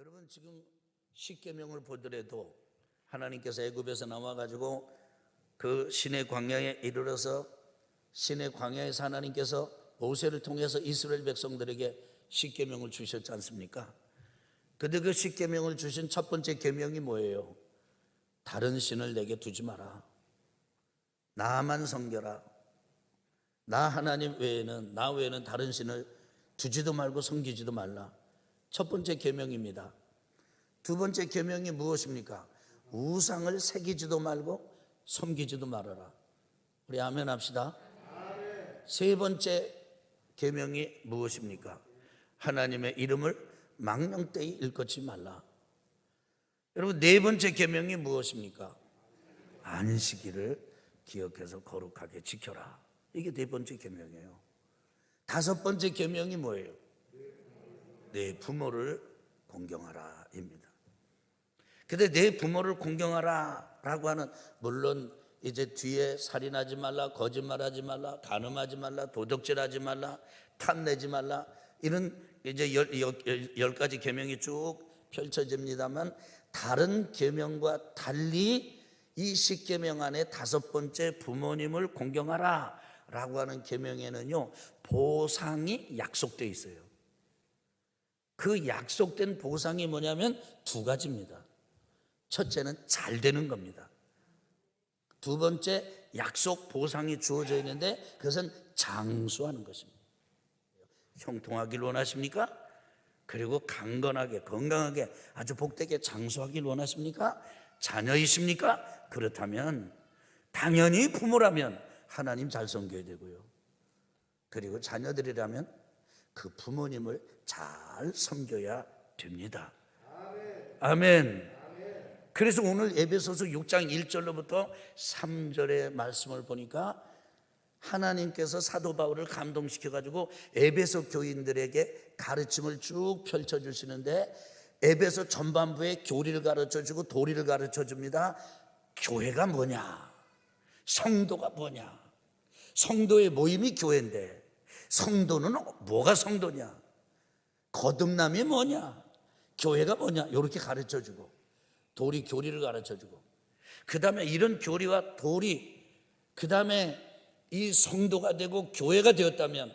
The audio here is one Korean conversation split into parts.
여러분 지금 십계명을 보더라도 하나님께서 애굽에서 나와가지고 그 시내 광야에 이르러서 시내 광야에서 하나님께서 모세를 통해서 이스라엘 백성들에게 십계명을 주셨지 않습니까? 근데 그 십계명을 주신 첫 번째 계명이 뭐예요? 다른 신을 내게 두지 마라. 나만 섬겨라. 나 하나님 외에는, 나 외에는 다른 신을 두지도 말고 섬기지도 말라. 첫 번째 계명입니다. 두 번째 계명이 무엇입니까? 우상을 새기지도 말고 섬기지도 말아라. 우리 아멘 합시다. 세 번째 계명이 무엇입니까? 하나님의 이름을 망령되이 일컫지 말라. 여러분, 네 번째 계명이 무엇입니까? 안식일을 기억해서 거룩하게 지켜라. 이게 네 번째 계명이에요. 다섯 번째 계명이 뭐예요? 내 부모를 공경하라입니다. 근데 내 부모를 공경하라라고 하는, 물론 이제 뒤에 살인하지 말라, 거짓말하지 말라, 간음하지 말라, 도적질하지 말라, 탐내지 말라, 이런 이제 열 가지 계명이 쭉 펼쳐집니다만, 다른 계명과 달리 이 십계명 안에 다섯 번째 부모님을 공경하라 라고 하는 계명에는요, 보상이 약속되어 있어요. 그 약속된 보상이 뭐냐면 두 가지입니다. 첫째는 잘 되는 겁니다. 두 번째, 약속 보상이 주어져 있는데 그것은 장수하는 것입니다. 형통하길 원하십니까? 그리고 강건하게, 건강하게, 아주 복되게 장수하길 원하십니까? 자녀이십니까? 그렇다면 당연히 부모라면 하나님 잘 섬겨야 되고요. 그리고 자녀들이라면 그 부모님을 잘 섬겨야 됩니다. 아멘. 그래서 오늘 에베소서 6장 1절로부터 3절의 말씀을 보니까 하나님께서 사도 바울을 감동시켜가지고 에베소 교인들에게 가르침을 쭉 펼쳐주시는데, 에베소 전반부에 교리를 가르쳐주고 도리를 가르쳐줍니다. 교회가 뭐냐? 성도가 뭐냐? 성도의 모임이 교회인데 성도는 뭐가 성도냐? 거듭남이 뭐냐? 교회가 뭐냐? 이렇게 가르쳐주고, 도리, 교리를 가르쳐주고, 그 다음에 이런 교리와 도리, 그 다음에 이 성도가 되고 교회가 되었다면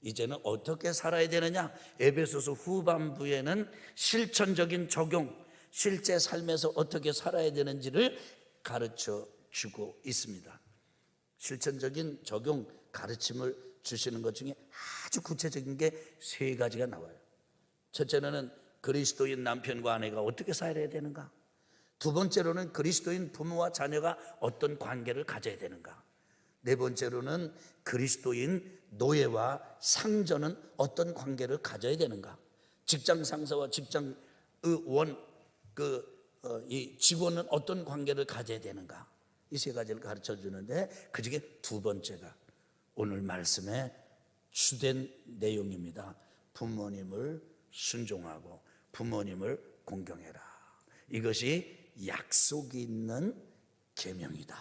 이제는 어떻게 살아야 되느냐? 에베소서 후반부에는 실천적인 적용, 실제 삶에서 어떻게 살아야 되는지를 가르쳐 주고 있습니다. 실천적인 적용, 가르침을 주시는 것 중에 아주 구체적인 게 세 가지가 나와요. 첫째는 그리스도인 남편과 아내가 어떻게 살아야 되는가? 두 번째로는 그리스도인 부모와 자녀가 어떤 관계를 가져야 되는가? 네 번째로는 그리스도인 노예와 상전은 어떤 관계를 가져야 되는가? 직장 상사와 직장 이 직원은 어떤 관계를 가져야 되는가? 이 세 가지를 가르쳐 주는데 그 중에 두 번째가 오늘 말씀의 주된 내용입니다. 부모님을 순종하고 부모님을 공경해라. 이것이 약속이 있는 계명이다.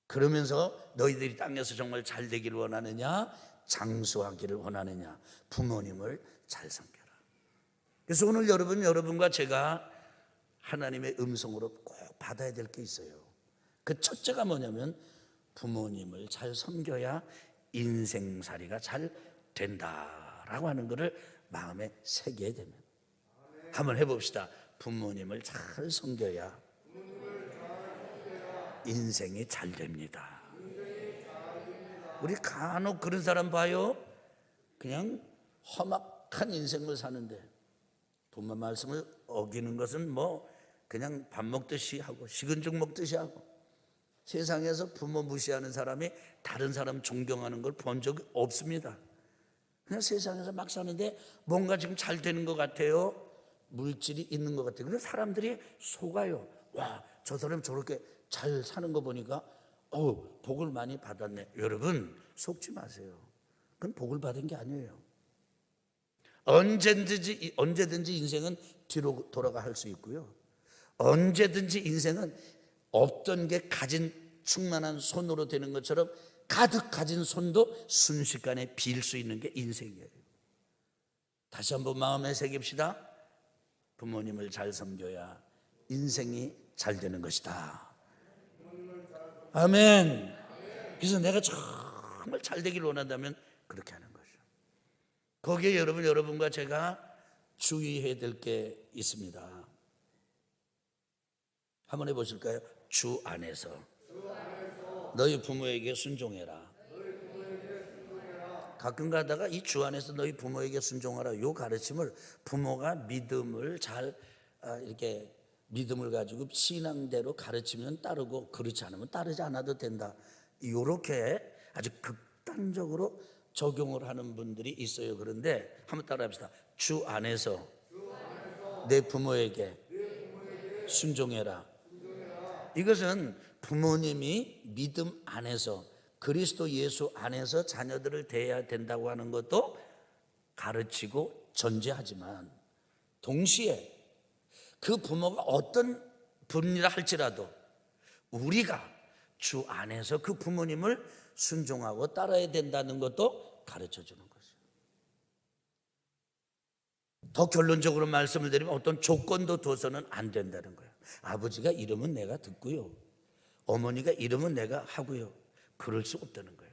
그러면서 너희들이 땅에서 정말 잘 되기를 원하느냐? 장수하기를 원하느냐? 부모님을 잘 섬겨라. 그래서 오늘 여러분과 제가 하나님의 음성으로 꼭 받아야 될 게 있어요. 그 첫째가 뭐냐면 부모님을 잘 섬겨야 인생살이가 잘 된다라고 하는 것을 마음에 새겨야 됩니다. 한번 해봅시다. 부모님을 잘 섬겨야 인생이 잘 됩니다. 우리 간혹 그런 사람 봐요. 그냥 험악한 인생을 사는데 부모 말씀을 어기는 것은 뭐 그냥 밥 먹듯이 하고 식은 죽 먹듯이 하고, 세상에서 부모 무시하는 사람이 다른 사람 존경하는 걸 본 적이 없습니다. 그냥 세상에서 막 사는데 뭔가 지금 잘 되는 것 같아요. 물질이 있는 것 같아요. 그래서 사람들이 속아요. 와, 저 사람 저렇게 잘 사는 거 보니까 복을 많이 받았네. 여러분, 속지 마세요. 그건 복을 받은 게 아니에요. 언제든지 인생은 뒤로 돌아가 할 수 있고요. 언제든지 인생은 없던 게 가진 충만한 손으로 되는 것처럼 가득 가진 손도 순식간에 빌 수 있는 게 인생이에요. 다시 한번 마음에 새깁시다. 부모님을 잘 섬겨야 인생이 잘 되는 것이다. 아멘. 그래서 내가 정말 잘 되기를 원한다면 그렇게 하는 거죠. 거기에 여러분과 제가 주의해야 될 게 있습니다. 한번 해보실까요? 주 안에서 너희 부모에게 순종해라. 가끔 가다가 이 주 안에서 너희 부모에게 순종하라, 이 가르침을 부모가 믿음을 잘 이렇게 믿음을 가지고 신앙대로 가르치면 따르고, 그렇지 않으면 따르지 않아도 된다, 이렇게 아주 극단적으로 적용을 하는 분들이 있어요. 그런데 한번 따라합시다. 주 안에서 내 부모에게 순종해라. 이것은 부모님이 믿음 안에서, 그리스도 예수 안에서 자녀들을 대해야 된다고 하는 것도 가르치고 전제하지만, 동시에 그 부모가 어떤 분이라 할지라도 우리가 주 안에서 그 부모님을 순종하고 따라야 된다는 것도 가르쳐 주는 거죠. 더 결론적으로 말씀을 드리면 어떤 조건도 둬서는 안 된다는 거예요. 아버지가 이러면 내가 듣고요, 어머니가 이러면 내가 하고요, 그럴 수 없다는 거예요.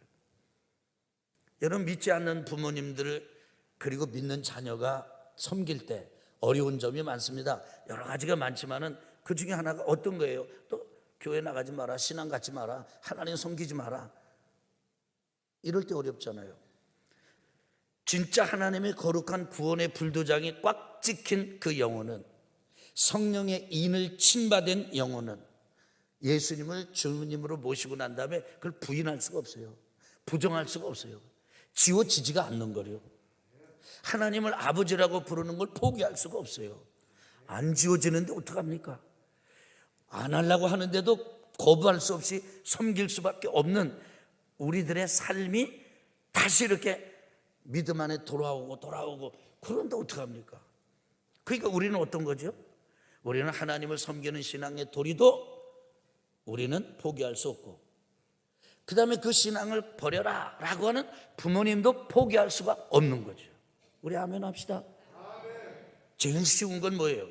여러분, 믿지 않는 부모님들 그리고 믿는 자녀가 섬길 때 어려운 점이 많습니다. 여러 가지가 많지만은 그 중에 하나가 어떤 거예요? 또 교회 나가지 마라, 신앙 갖지 마라, 하나님 섬기지 마라, 이럴 때 어렵잖아요. 진짜 하나님의 거룩한 구원의 불도장이 꽉 찍힌 그 영혼은, 성령의 인을 침받은 영혼은 예수님을 주님으로 모시고 난 다음에 그걸 부인할 수가 없어요. 부정할 수가 없어요. 지워지지가 않는 거래요. 하나님을 아버지라고 부르는 걸 포기할 수가 없어요. 안 지워지는데 어떡합니까? 안 하려고 하는데도 거부할 수 없이 섬길 수밖에 없는 우리들의 삶이 다시 이렇게 믿음 안에 돌아오고 그런데 어떡합니까? 그러니까 우리는 어떤 거죠? 우리는 하나님을 섬기는 신앙의 도리도 우리는 포기할 수 없고, 그 다음에 그 신앙을 버려라 라고 하는 부모님도 포기할 수가 없는 거죠. 우리 아멘 합시다. 제일 쉬운 건 뭐예요?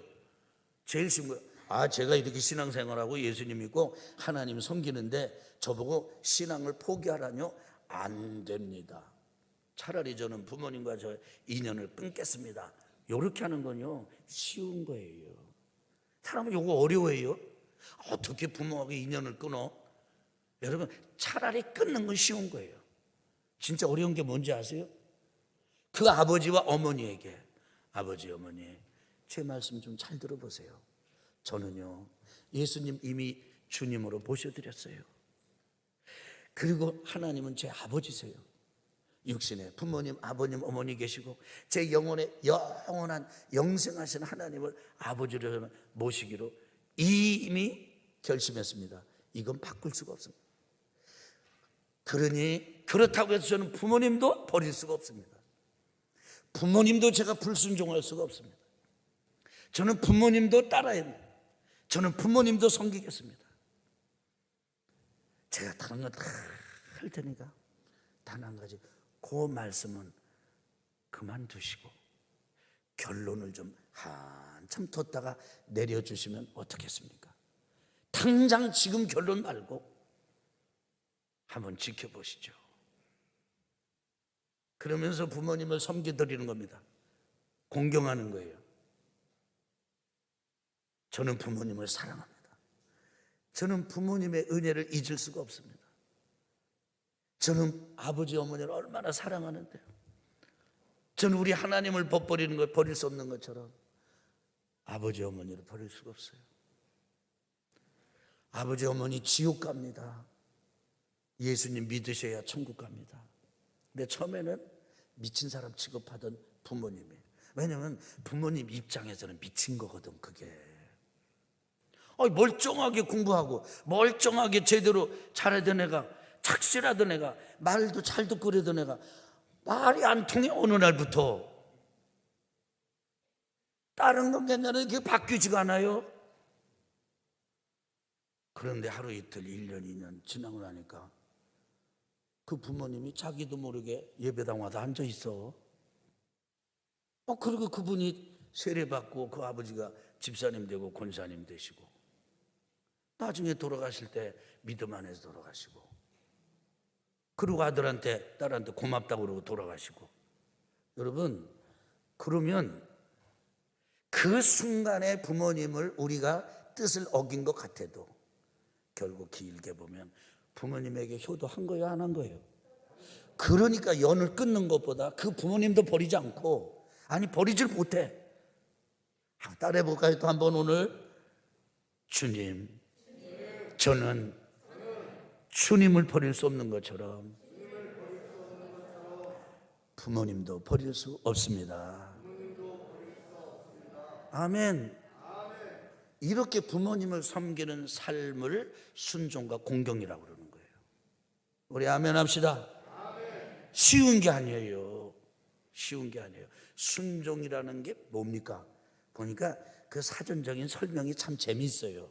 제일 쉬운 거, 제가 이렇게 신앙생활하고 예수님 믿고 하나님 섬기는데 저보고 신앙을 포기하라뇨? 안 됩니다. 차라리 저는 부모님과 저 인연을 끊겠습니다, 이렇게 하는 건요 쉬운 거예요. 사람은 이거 어려워해요. 어떻게 부모하고 인연을 끊어? 여러분, 차라리 끊는 건 쉬운 거예요. 진짜 어려운 게 뭔지 아세요? 그 아버지와 어머니에게, 아버지 어머니 제 말씀 좀 잘 들어보세요. 저는요 예수님 이미 주님으로 모셔드렸어요. 그리고 하나님은 제 아버지세요. 육신에 부모님, 아버님, 어머니 계시고 제 영혼에 영원한 영생하신 하나님을 아버지로 모시기로 이미 결심했습니다. 이건 바꿀 수가 없습니다. 그러니 그렇다고 해서 저는 부모님도 버릴 수가 없습니다. 부모님도 제가 불순종할 수가 없습니다. 저는 부모님도 따라야 합니다. 저는 부모님도 섬기겠습니다. 제가 다른 거 다 할 테니까 단 한 가지, 그 말씀은 그만두시고 결론을 좀 한참 뒀다가 내려주시면 어떻겠습니까? 당장 지금 결론 말고 한번 지켜보시죠. 그러면서 부모님을 섬겨드리는 겁니다. 공경하는 거예요. 저는 부모님을 사랑합니다. 저는 부모님의 은혜를 잊을 수가 없습니다. 저는 아버지 어머니를 얼마나 사랑하는데요. 저는 우리 하나님을 버리는 걸 버릴 수 없는 것처럼 아버지 어머니를 버릴 수가 없어요. 아버지 어머니 지옥 갑니다. 예수님 믿으셔야 천국 갑니다. 근데 처음에는 미친 사람 취급하던 부모님이, 왜냐하면 부모님 입장에서는 미친 거거든 그게. 멀쩡하게 공부하고 멀쩡하게 제대로 잘하던 애가, 착실하던 애가, 말도 잘 듣고 그러던 애가 말이 안 통해. 어느 날부터 다른 건 괜찮아요. 그게 바뀌지가 않아요. 그런데 하루 이틀 1년 2년 지나고 나니까 그 부모님이 자기도 모르게 예배당 와서 앉아 있어. 그리고 그분이 세례받고 그 아버지가 집사님 되고 권사님 되시고 나중에 돌아가실 때 믿음 안에서 돌아가시고 그리고 아들한테 딸한테 고맙다고 그러고 돌아가시고. 여러분, 그러면 그 순간에 부모님을 우리가 뜻을 어긴 것 같아도 결국 길게 보면 부모님에게 효도한 거예요, 안 한 거예요? 그러니까 연을 끊는 것보다 그 부모님도 버리지 않고, 아니 버리질 못해. 따라해 볼까요? 또 한번 오늘. 주님, 저는 주님을 버릴 수 없는 것처럼 부모님도 버릴 수 없습니다. 아멘. 이렇게 부모님을 섬기는 삶을 순종과 공경이라고 그러는 거예요. 우리 아멘 합시다. 쉬운 게 아니에요. 쉬운 게 아니에요. 순종이라는 게 뭡니까? 보니까 그 사전적인 설명이 참 재미있어요.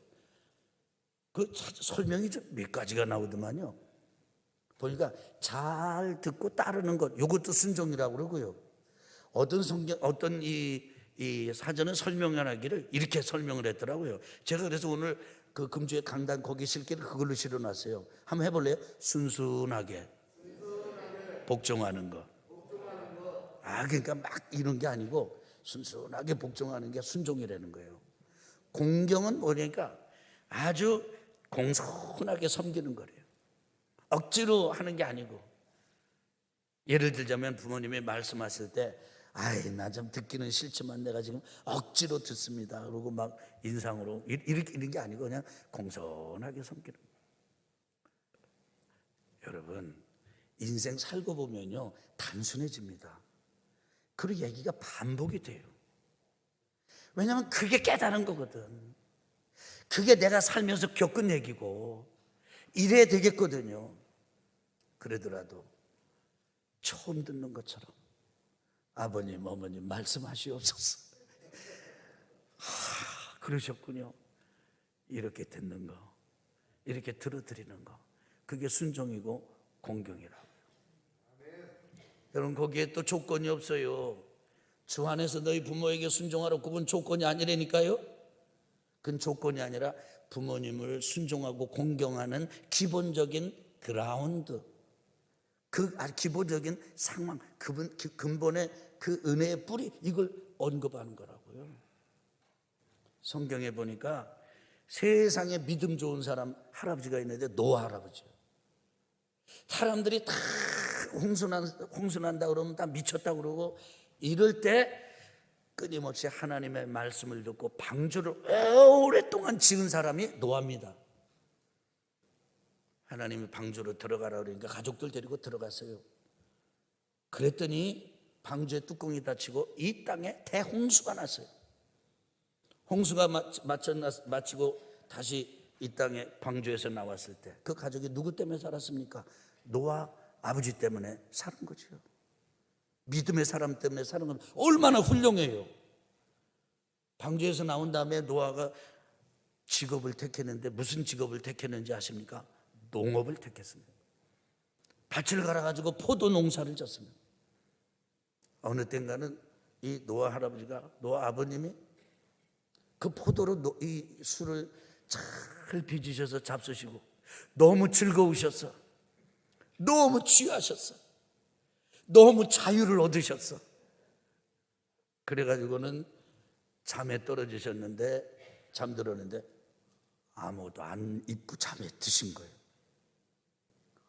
그 설명이 좀 몇 가지가 나오더만요. 보니까 잘 듣고 따르는 것, 이것도 순종이라고 그러고요. 어떤 이 사전은 설명하기를 이렇게 설명을 했더라고요. 제가 그래서 오늘 그 금주에 강단 거기 실기를 그걸로 실어놨어요. 한번 해볼래요? 순순하게 복종하는 거. 그러니까 막 이런 게 아니고 순순하게 복종하는 게 순종이라는 거예요. 공경은 뭐냐니까 아주 공손하게 섬기는 거래요. 억지로 하는 게 아니고. 예를 들자면 부모님이 말씀하실 때 나 좀 듣기는 싫지만 내가 지금 억지로 듣습니다. 그러고 막 인상으로 이렇게 이런 게 아니고 그냥 공손하게 섬기는 거예요. 여러분, 인생 살고 보면요 단순해집니다. 그리고 얘기가 반복이 돼요. 왜냐하면 그게 깨달은 거거든. 그게 내가 살면서 겪은 얘기고 이래야 되겠거든요. 그러더라도 처음 듣는 것처럼 아버님 어머님 말씀하시옵소서. 그러셨군요. 이렇게 듣는 거, 이렇게 들어드리는 거, 그게 순종이고 공경이라고요. 여러분, 거기에 또 조건이 없어요. 주 안에서 너희 부모에게 순종하라. 그건 조건이 아니라니까요. 그건 조건이 아니라 부모님을 순종하고 공경하는 기본적인 그라운드, 그 기본적인 상황, 근본의 그 은혜의 뿌리, 이걸 언급하는 거라고요. 성경에 보니까 세상에 믿음 좋은 사람 할아버지가 있는데 노아 할아버지요. 사람들이 다 홍순한다 그러면 다 미쳤다 그러고 이럴 때 끊임없이 하나님의 말씀을 듣고 방주를 오랫동안 지은 사람이 노아입니다. 하나님이 방주로 들어가라 그러니까 가족들 데리고 들어갔어요. 그랬더니 방주의 뚜껑이 닫히고 이 땅에 대홍수가 났어요. 홍수가 마치고 다시 이 땅에 방주에서 나왔을 때 그 가족이 누구 때문에 살았습니까? 노아 아버지 때문에 사는 거죠. 믿음의 사람 때문에 사는 건 얼마나 훌륭해요. 방주에서 나온 다음에 노아가 직업을 택했는데 무슨 직업을 택했는지 아십니까? 농업을 택했습니다. 밭을 갈아가지고 포도 농사를 졌습니다. 어느 땐가는 이 노아 할아버지가, 노아 아버님이 그 포도로 이 술을 잘 빚으셔서 잡수시고 너무 즐거우셨어. 너무 취하셨어. 너무 자유를 얻으셨어. 그래가지고는 잠에 떨어지셨는데, 잠들었는데 아무도 안 입고 잠에 드신 거예요.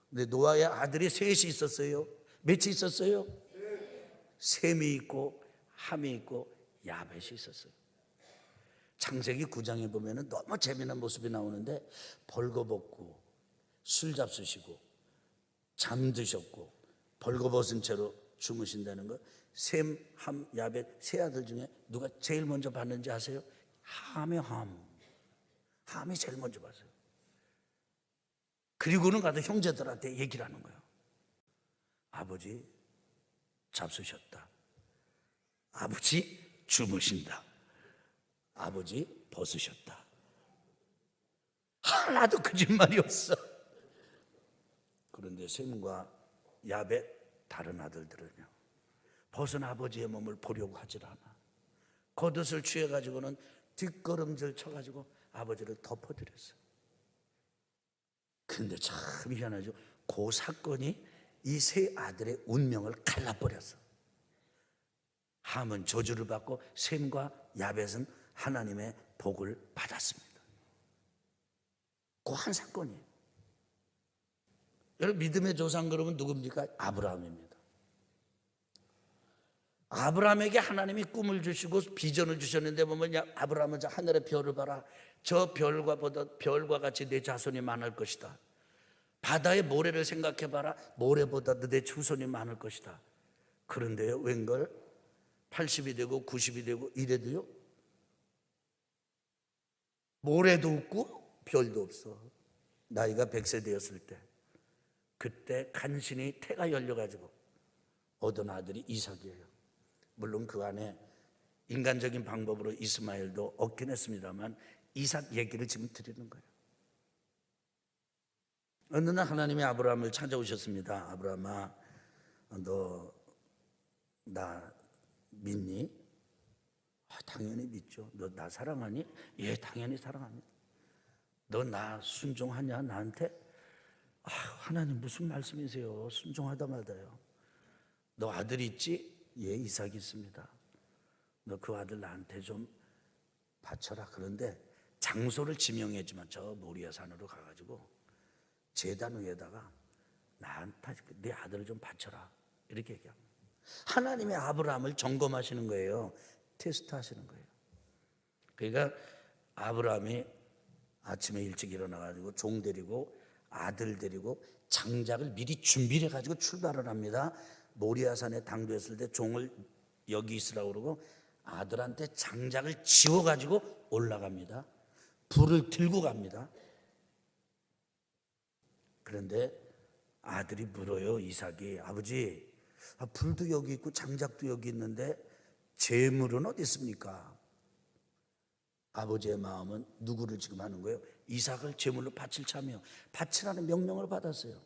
근데 노아의 아들이 셋이 있었어요. 몇이 있었어요? 셈이 있고 함이 있고 야벳이 있었어요. 창세기 9장에 보면 너무 재미난 모습이 나오는데 벌거벗고 술 잡수시고 잠드셨고 벌거벗은 채로 주무신다는 거. 셈, 함, 야벳 세 아들 중에 누가 제일 먼저 봤는지 아세요? 함이 제일 먼저 봤어요. 그리고는 가서 형제들한테 얘기를 하는 거예요. 아버지 잡수셨다. 아버지 주무신다. 아버지 벗으셨다. 하나도 거짓말이 없어. 그런데 셈과 야벳 다른 아들들은요 벗은 아버지의 몸을 보려고 하질 않아. 겉옷을 취해가지고는 뒷걸음질 쳐가지고 아버지를 덮어드렸어. 근데 참 희한하죠. 그 사건이 이 세 아들의 운명을 갈라버렸어. 함은 저주를 받고 셈과 야벳은 하나님의 복을 받았습니다. 그 한 사건이에요. 여러분, 믿음의 조상 그러면 누굽니까? 아브라함입니다. 아브라함에게 하나님이 꿈을 주시고 비전을 주셨는데 보면, 야 아브라함은 저 하늘의 별을 봐라. 저 별과 같이 내 자손이 많을 것이다. 바다의 모래를 생각해 봐라. 모래보다도 내 후손이 많을 것이다. 그런데요, 웬걸 80이 되고 90이 되고 이래도요, 모래도 없고 별도 없어. 나이가 100세 되었을 때, 그때 간신히 태가 열려가지고 얻은 아들이 이삭이에요. 물론 그 안에 인간적인 방법으로 이스마엘도 얻긴 했습니다만 이삭 얘기를 지금 드리는 거예요. 어느 날 하나님이 아브라함을 찾아오셨습니다. 아브라함아, 너 나 믿니? 당연히 믿죠. 너 나 사랑하니? 예, 당연히 사랑합니다. 너 나 순종하냐 나한테? 하나님 무슨 말씀이세요? 순종하다마다요. 너 아들 있지? 예, 이삭이 있습니다. 너 그 아들 나한테 좀 바쳐라. 그런데 장소를 지명했지만 저 모리아 산으로 가가지고 제단 위에다가 나한테 내 아들을 좀 바쳐라. 이렇게 얘기합니다. 하나님이 아브라함을 점검하시는 거예요. 테스트하시는 거예요. 그러니까 아브라함이 아침에 일찍 일어나가지고 종 데리고 아들 데리고 장작을 미리 준비를 해가지고 출발을 합니다. 모리아산에 당도했을 때 종을 여기 있으라고 그러고 아들한테 장작을 지워가지고 올라갑니다. 불을 들고 갑니다. 그런데 아들이 물어요. 이삭이, 아버지, 불도 여기 있고 장작도 여기 있는데 재물은 어디 있습니까? 아버지의 마음은 누구를 지금 하는 거예요? 이삭을 제물로 바칠 참이요, 바치라는 명령을 받았어요.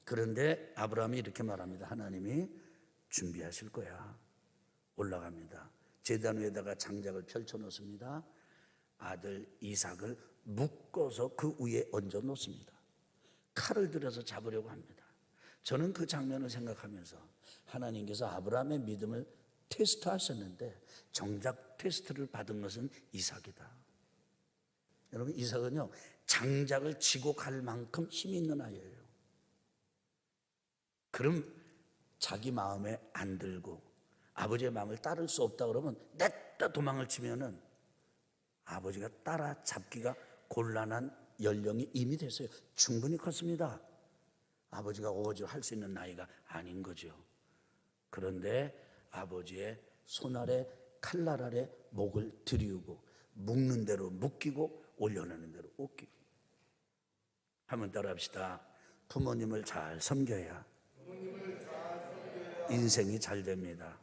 그런데 아브라함이 이렇게 말합니다. 하나님이 준비하실 거야. 올라갑니다. 제단 위에다가 장작을 펼쳐 놓습니다. 아들 이삭을 묶어서 그 위에 얹어 놓습니다. 칼을 들여서 잡으려고 합니다. 저는 그 장면을 생각하면서 하나님께서 아브라함의 믿음을 테스트하셨는데 정작 테스트를 받은 것은 이삭이다. 여러분, 이삭은요 장작을 지고 갈 만큼 힘이 있는 아이예요. 그럼 자기 마음에 안 들고 아버지의 마음을 따를 수 없다 그러면 냈다 도망을 치면은 아버지가 따라잡기가 곤란한 연령이 이미 됐어요. 충분히 컸습니다. 아버지가 오버할 수 있는 나이가 아닌 거죠. 그런데 아버지의 손 아래 칼날 아래 목을 들이우고 묶는 대로 묶이고 올려내는 대로 옮기고. 한번 따라합시다. 부모님을 잘 섬겨야 인생이 잘 됩니다.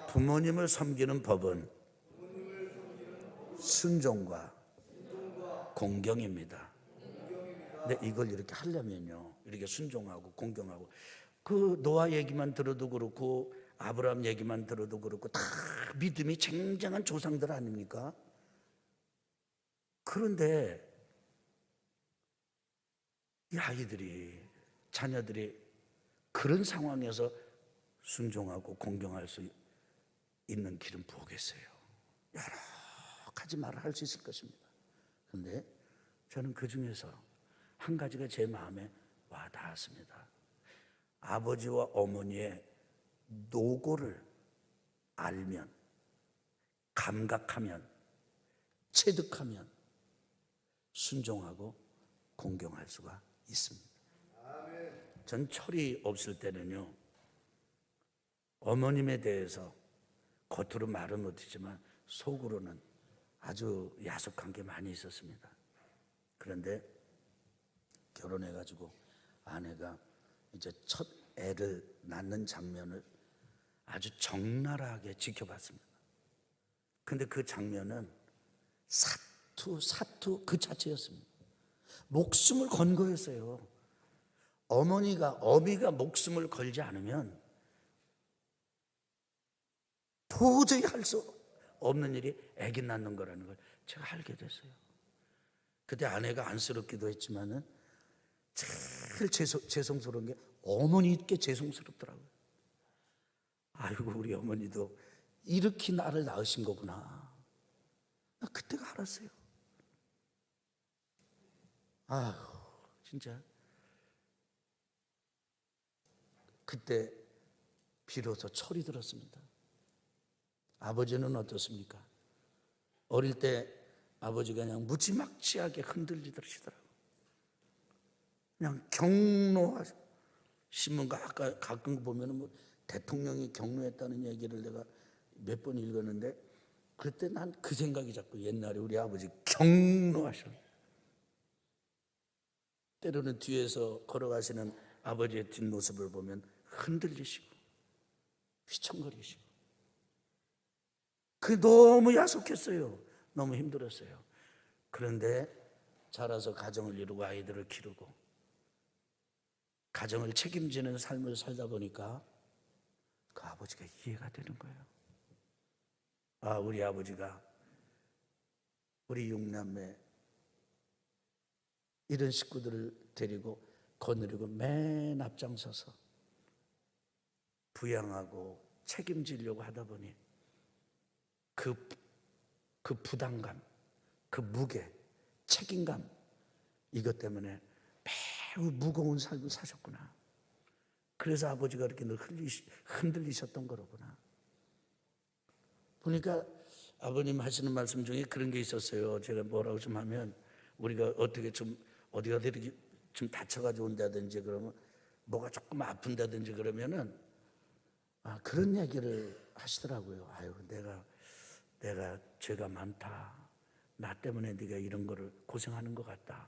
부모님을 섬기는 법은 순종과 공경입니다. 근데 이걸 이렇게 하려면요, 이렇게 순종하고 공경하고, 그 노아 얘기만 들어도 그렇고 아브라함 얘기만 들어도 그렇고 다 믿음이 쟁쟁한 조상들 아닙니까? 그런데 이 아이들이, 자녀들이 그런 상황에서 순종하고 공경할 수 있는 길은 뭐겠어요? 여러 가지 말을 할 수 있을 것입니다. 그런데 저는 그 중에서 한 가지가 제 마음에 와 닿았습니다. 아버지와 어머니의 노고를 알면, 감각하면, 체득하면 순종하고 공경할 수가 있습니다. 전 철이 없을 때는요, 어머님에 대해서 겉으로 말은 못했지만 속으로는 아주 야속한 게 많이 있었습니다. 그런데 결혼해가지고 아내가 이제 첫 애를 낳는 장면을 아주 적나라하게 지켜봤습니다. 근데 그 장면은 사투 그 자체였습니다. 목숨을 건 거였어요. 어미가 목숨을 걸지 않으면 도저히 할 수 없는 일이 아기 낳는 거라는 걸 제가 알게 됐어요. 그때 아내가 안쓰럽기도 했지만은 제일 죄송스러운 게 어머니께 죄송스럽더라고요. 아이고, 우리 어머니도 이렇게 나를 낳으신 거구나. 나 그때가 알았어요. 아휴, 진짜 그때 비로소 철이 들었습니다. 아버지는 어떻습니까? 어릴 때 아버지가 그냥 무지막지하게 흔들리시더라고요. 그냥 경로하셔. 신문 가끔 보면은 뭐 대통령이 경로했다는 얘기를 내가 몇 번 읽었는데, 그때 난 그 생각이 자꾸 옛날에 우리 아버지 경로하셔. 때로는 뒤에서 걸어가시는 아버지의 뒷모습을 보면 흔들리시고 휘청거리시고, 그게 너무 야속했어요. 너무 힘들었어요. 그런데 자라서 가정을 이루고 아이들을 기르고 가정을 책임지는 삶을 살다 보니까 그 아버지가 이해가 되는 거예요. 아, 우리 아버지가 우리 육남매 이런 식구들을 데리고 거느리고 맨 앞장서서 부양하고 책임지려고 하다 보니 그 부담감, 그 무게, 책임감, 이것 때문에 매우 무거운 삶을 사셨구나. 그래서 아버지가 이렇게 늘 흔들리셨던 거로구나. 보니까 아버님 하시는 말씀 중에 그런 게 있었어요. 제가 뭐라고 좀 하면, 우리가 어떻게 좀 어디가 이렇게 좀 다쳐가지고 온다든지, 그러면 뭐가 조금 아픈다든지 그러면은 그런 얘기를 하시더라고요. 아유, 내가 죄가 많다. 나 때문에 네가 이런 거를 고생하는 것 같다.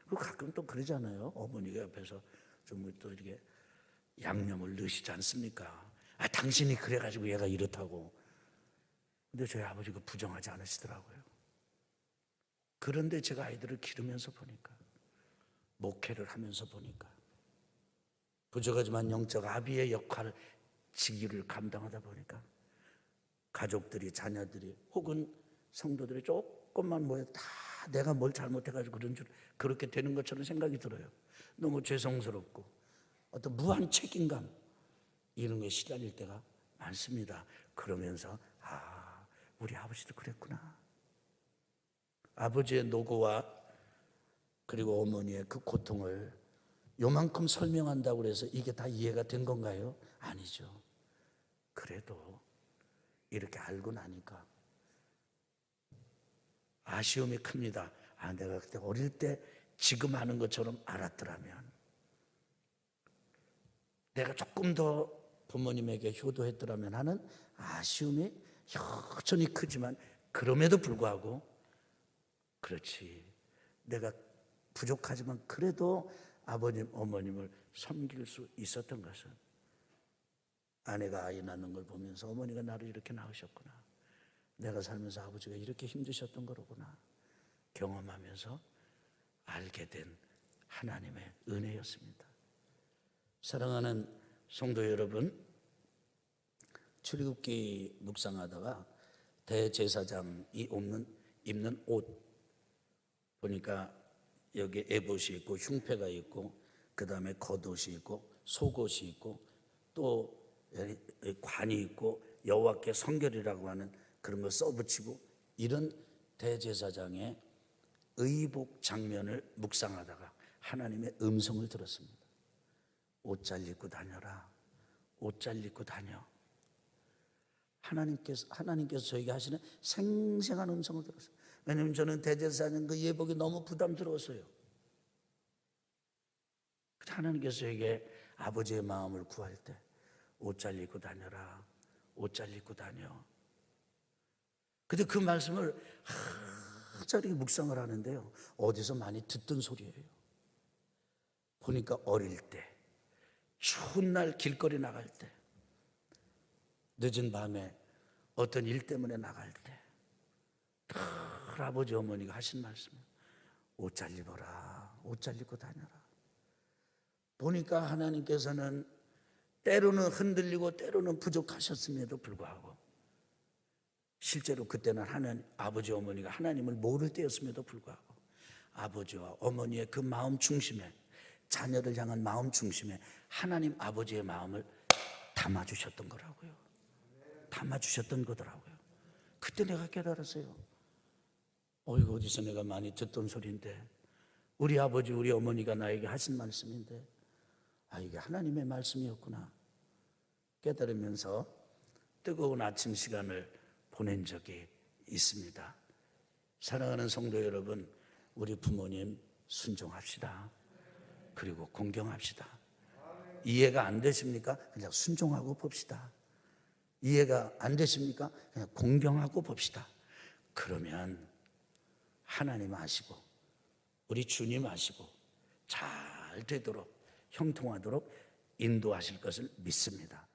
그 가끔 또 그러잖아요. 어머니가 옆에서 좀 또 이렇게 양념을 넣으시지 않습니까? 당신이 그래가지고 얘가 이렇다고. 근데 저희 아버지가 부정하지 않으시더라고요. 그런데 제가 아이들을 기르면서 보니까, 목회를 하면서 보니까, 부족하지만 영적 아비의 역할, 직위를 감당하다 보니까 가족들이, 자녀들이, 혹은 성도들이 조금만 다 내가 뭘 잘못해가지고 그런 줄, 그렇게 되는 것처럼 생각이 들어요. 너무 죄송스럽고 어떤 무한 책임감, 이런 게 시달릴 때가 많습니다. 그러면서 우리 아버지도 그랬구나. 아버지의 노고와 그리고 어머니의 그 고통을 요만큼 설명한다고 해서 이게 다 이해가 된 건가요? 아니죠. 그래도 이렇게 알고 나니까 아쉬움이 큽니다. 내가 그때 어릴 때 지금 하는 것처럼 알았더라면, 내가 조금 더 부모님에게 효도했더라면 하는 아쉬움이 여전히 크지만, 그럼에도 불구하고 그렇지, 내가 부족하지만 그래도 아버님, 어머님을 섬길 수 있었던 것은, 아내가 아이 낳는 걸 보면서 어머니가 나를 이렇게 낳으셨구나, 내가 살면서 아버지가 이렇게 힘드셨던 거로구나 경험하면서 알게 된 하나님의 은혜였습니다. 사랑하는 성도 여러분, 출애굽기 묵상하다가 대제사장이 입는 옷 보니까 여기 에봇이 있고 흉패가 있고, 그 다음에 겉옷이 있고 속옷이 있고, 또 관이 있고 여호와께 성결이라고 하는 그런 걸 써붙이고, 이런 대제사장의 의복 장면을 묵상하다가 하나님의 음성을 들었습니다. 옷 잘 입고 다녀라. 옷 잘 입고 다녀. 하나님께서 저에게 하시는 생생한 음성을 들었어요. 왜냐하면 저는 대제사장 그 예복이 너무 부담스러웠어요. 하나님께서 저에게 아버지의 마음을 구할 때 옷 잘 입고 다녀라. 옷 잘 입고 다녀. 근데 그 말씀을 한자리 묵상을 하는데요, 어디서 많이 듣던 소리예요. 보니까 어릴 때, 추운 날 길거리 나갈 때, 늦은 밤에 어떤 일 때문에 나갈 때, 늘 아버지 어머니가 하신 말씀이에요. 옷 잘 입어라. 옷 잘 입고 다녀라. 보니까 하나님께서는 때로는 흔들리고 때로는 부족하셨음에도 불구하고 실제로 그때는 하나님, 아버지 어머니가 하나님을 모를 때였음에도 불구하고 아버지와 어머니의 그 마음 중심에, 자녀를 향한 마음 중심에 하나님 아버지의 마음을 담아주셨던 거라고요. 담아주셨던 거더라고요. 그때 내가 깨달았어요. 이거 어디서 내가 많이 듣던 소리인데, 우리 아버지 우리 어머니가 나에게 하신 말씀인데, 이게 하나님의 말씀이었구나 깨달으면서 뜨거운 아침 시간을 보낸 적이 있습니다. 사랑하는 성도 여러분, 우리 부모님 순종합시다. 그리고 공경합시다. 이해가 안 되십니까? 그냥 순종하고 봅시다. 이해가 안 되십니까? 그냥 공경하고 봅시다. 그러면 하나님 아시고 우리 주님 아시고 잘 되도록, 형통하도록 인도하실 것을 믿습니다.